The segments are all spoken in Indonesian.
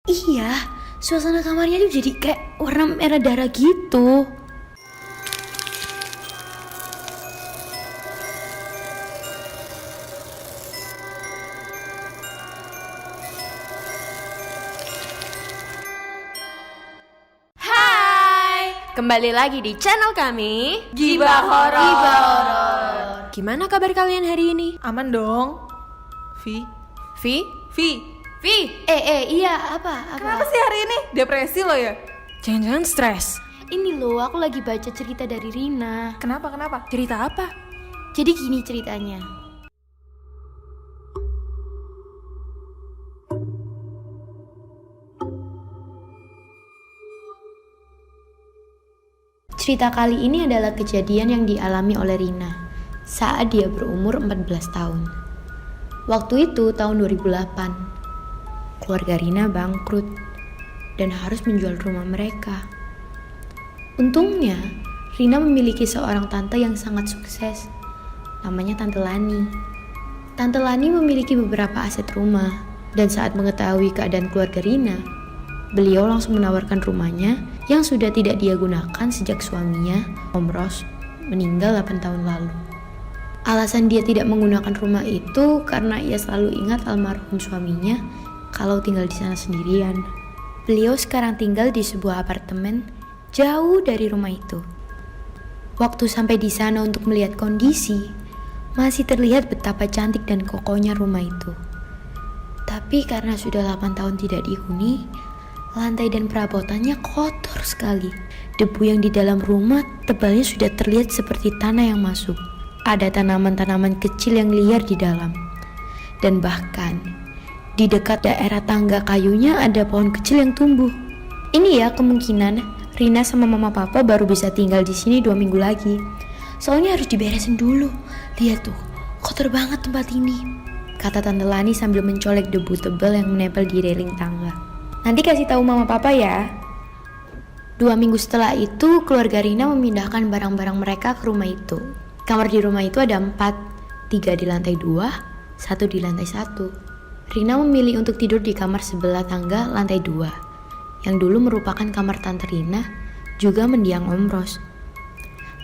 Iya, suasana kamarnya tuh jadi kayak warna merah darah gitu. Hai, kembali lagi di channel kami Gibah Horor. Gimana kabar kalian hari ini? Aman dong. Vi. Iya, apa? Kenapa sih hari ini? Depresi lo ya? Jangan-jangan stres. Ini loh, aku lagi baca cerita dari Rina. Kenapa? Cerita apa? Jadi gini ceritanya. Cerita kali ini adalah kejadian yang dialami oleh Rina saat dia berumur 14 tahun. Waktu itu tahun 2008. Keluarga Rina bangkrut dan harus menjual rumah mereka. Untungnya, Rina memiliki seorang tante yang sangat sukses. Namanya Tante Lani. Tante Lani memiliki beberapa aset rumah dan saat mengetahui keadaan keluarga Rina, beliau langsung menawarkan rumahnya yang sudah tidak dia gunakan sejak suaminya, Om Ros, meninggal 8 tahun lalu. Alasan dia tidak menggunakan rumah itu karena ia selalu ingat almarhum suaminya kalau tinggal di sana sendirian. Beliau sekarang tinggal di sebuah apartemen jauh dari rumah itu. Waktu sampai di sana untuk melihat kondisi, masih terlihat betapa cantik dan kokohnya rumah itu. Tapi karena sudah 8 tahun tidak dihuni, lantai dan perabotannya kotor sekali. Debu yang di dalam rumah tebalnya sudah terlihat seperti tanah yang masuk. Ada tanaman-tanaman kecil yang liar di dalam. Dan bahkan di dekat daerah tangga kayunya ada pohon kecil yang tumbuh. Ini ya kemungkinan Rina sama mama papa baru bisa tinggal di sini 2 minggu lagi. Soalnya harus diberesin dulu. Lihat tuh, kotor banget tempat ini, kata Tante Lani sambil mencolek debu tebal yang menempel di railing tangga. Nanti kasih tahu mama papa ya. 2 minggu setelah itu, keluarga Rina memindahkan barang-barang mereka ke rumah itu. Kamar di rumah itu ada 4, 3 di lantai 2, 1 di lantai 1. Rina memilih untuk tidur di kamar sebelah tangga lantai 2, yang dulu merupakan kamar Tante Rina, juga mendiang Om Ros.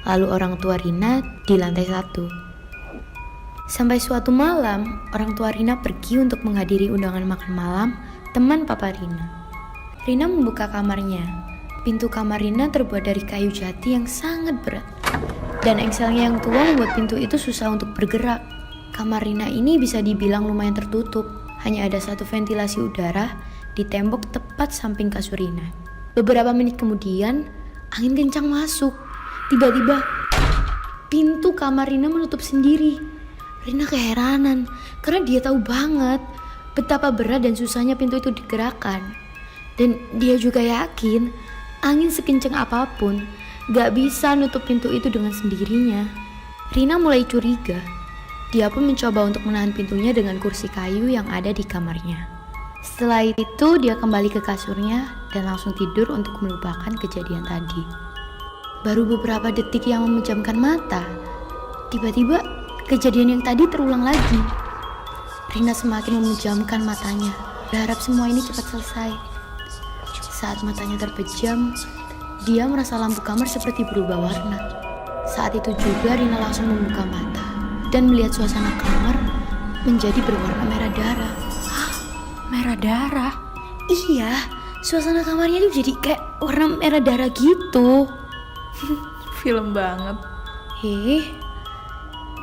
Lalu orang tua Rina di lantai 1. Sampai suatu malam, orang tua Rina pergi untuk menghadiri undangan makan malam teman papa Rina. Rina membuka kamarnya. Pintu kamar Rina terbuat dari kayu jati yang sangat berat. Dan engselnya yang tua membuat pintu itu susah untuk bergerak. Kamar Rina ini bisa dibilang lumayan tertutup. Hanya ada satu ventilasi udara di tembok tepat samping kasur Rina. Beberapa menit kemudian, angin kencang masuk. Tiba-tiba, pintu kamar Rina menutup sendiri. Rina keheranan karena dia tahu banget betapa berat dan susahnya pintu itu digerakkan. Dan dia juga yakin angin sekencang apapun gak bisa nutup pintu itu dengan sendirinya. Rina mulai curiga. Dia pun mencoba untuk menahan pintunya dengan kursi kayu yang ada di kamarnya. Setelah itu dia kembali ke kasurnya dan langsung tidur untuk melupakan kejadian tadi. Baru beberapa detik yang memejamkan mata, tiba-tiba kejadian yang tadi terulang lagi. Rina semakin memejamkan matanya, berharap semua ini cepat selesai. Saat matanya terpejam, dia merasa lampu kamar seperti berubah warna. Saat itu juga Rina langsung membuka mata dan melihat suasana kamar menjadi berwarna merah darah. Hah? Merah darah? Iya, suasana kamarnya tuh jadi kayak warna merah darah gitu. Film banget.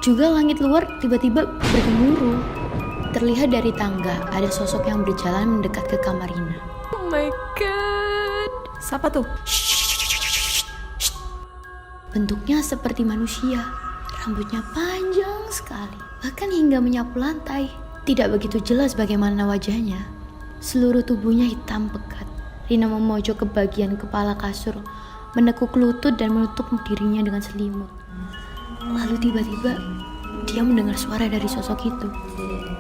Juga langit luar tiba-tiba bergemuruh. Terlihat dari tangga ada sosok yang berjalan mendekat ke kamar Rina. Oh my god. Siapa tuh? Bentuknya seperti manusia. Rambutnya panjang sekali, bahkan hingga menyapu lantai. Tidak begitu jelas bagaimana wajahnya. Seluruh tubuhnya hitam pekat. Rina memojok ke bagian kepala kasur, menekuk lutut dan menutup dirinya dengan selimut. Lalu tiba-tiba dia mendengar suara dari sosok itu.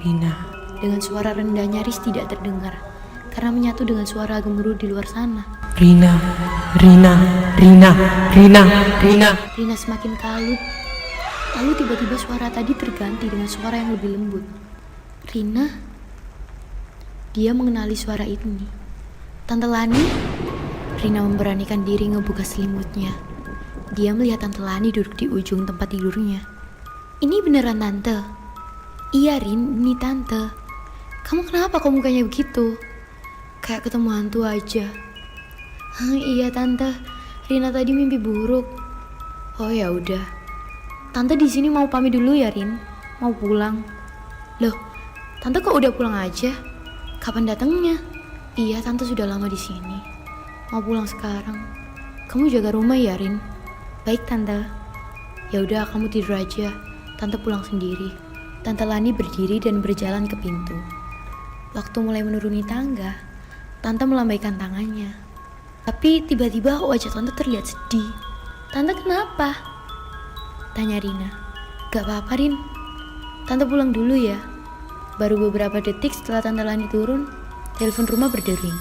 Rina. Dengan suara rendah nyaris tidak terdengar karena menyatu dengan suara gemuruh di luar sana. Rina. Rina semakin kalut. Lalu tiba-tiba suara tadi terganti dengan suara yang lebih lembut. Rina, dia mengenali suara ini. Tante Lani? Rina memberanikan diri ngebuka selimutnya. Dia melihat Tante Lani duduk di ujung tempat tidurnya. Ini beneran Tante? Iya Rin, ini Tante. Kamu kenapa kok mukanya begitu? Kayak ketemu hantu aja. Iya Tante, Rina tadi mimpi buruk. Oh ya udah. Tante di sini mau pamit dulu ya Rin. Mau pulang. Loh, Tante kok udah pulang aja? Kapan datangnya? Iya, Tante sudah lama di sini. Mau pulang sekarang. Kamu jaga rumah ya Rin. Baik Tante. Ya udah kamu tidur aja. Tante pulang sendiri. Tante Lani berdiri dan berjalan ke pintu. Waktu mulai menuruni tangga, Tante melambaikan tangannya. Tapi tiba-tiba wajah Tante terlihat sedih. Tante kenapa? Tanya Rina. Gak apa-apa Rin. Tante pulang dulu ya. Baru beberapa detik setelah Tante Lani turun, telepon rumah berdering.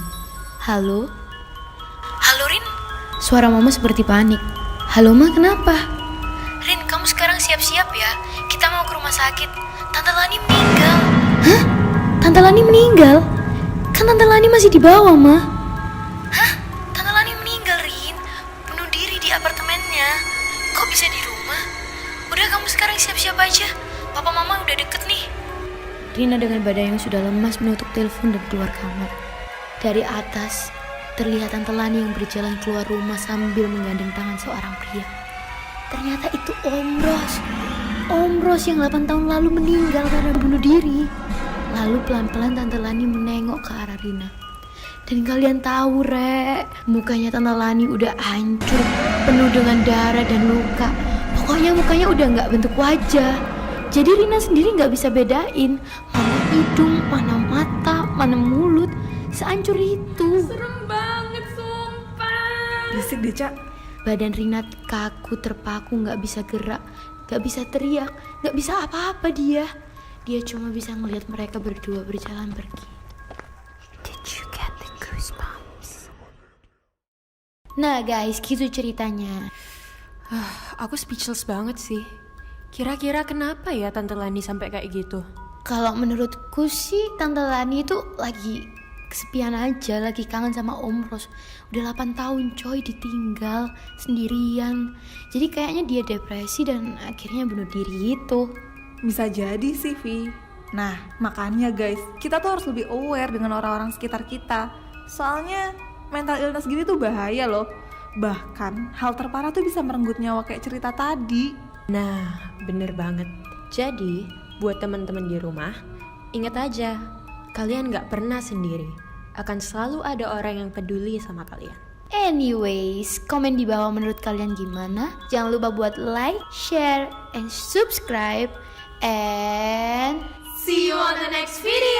Halo? Halo Rin? Suara mama seperti panik. Halo ma, kenapa? Rin, kamu sekarang siap-siap ya. Kita mau ke rumah sakit. Tante Lani meninggal. Hah? Tante Lani meninggal? Kan Tante Lani masih di bawah, Ma. Hah? Tante Lani meninggal, Rin. Bunuh diri di apartemennya. Kok bisa di rumah? Udah kamu sekarang siap-siap aja. Papa mama udah deket nih. Rina dengan badan yang sudah lemas menutup telepon dan keluar kamar. Dari atas, terlihat Tante Lani yang berjalan keluar rumah sambil menggandeng tangan seorang pria. Ternyata itu Om Ros. Om Ros yang 8 tahun lalu meninggal karena bunuh diri. Lalu pelan-pelan Tante Lani menengok ke arah Rina. Dan kalian tahu Rek, mukanya Tante Lani udah hancur, penuh dengan darah dan luka. Pokoknya mukanya udah gak bentuk wajah. Jadi Rina sendiri gak bisa bedain mana hidung, mana mata, mana mulut. Sehancur itu. Serem banget, sumpah. Berisik deh, Cak. Badan Rina kaku, terpaku, gak bisa gerak, gak bisa teriak, gak bisa apa-apa dia. Dia cuma bisa ngelihat mereka berdua berjalan pergi. Did you get the goosebumps? Nah guys, gitu ceritanya. Aku speechless banget sih. Kira-kira kenapa ya Tante Lani sampai kayak gitu? Kalau menurutku sih Tante Lani itu lagi kesepian aja, lagi kangen sama Om Ros. Udah 8 tahun coy ditinggal sendirian. Jadi kayaknya dia depresi dan akhirnya bunuh diri itu. Bisa jadi sih, Vi. Nah, makanya guys, kita tuh harus lebih aware dengan orang-orang sekitar kita. Soalnya mental illness gini tuh bahaya loh. Bahkan hal terparah tuh bisa merenggut nyawa kayak cerita tadi. Nah, bener banget. Jadi, buat teman-teman di rumah, ingat aja, kalian gak pernah sendiri. Akan selalu ada orang yang peduli sama kalian. Anyways, komen di bawah menurut kalian gimana. Jangan lupa buat like, share, and subscribe. And See you on the next video!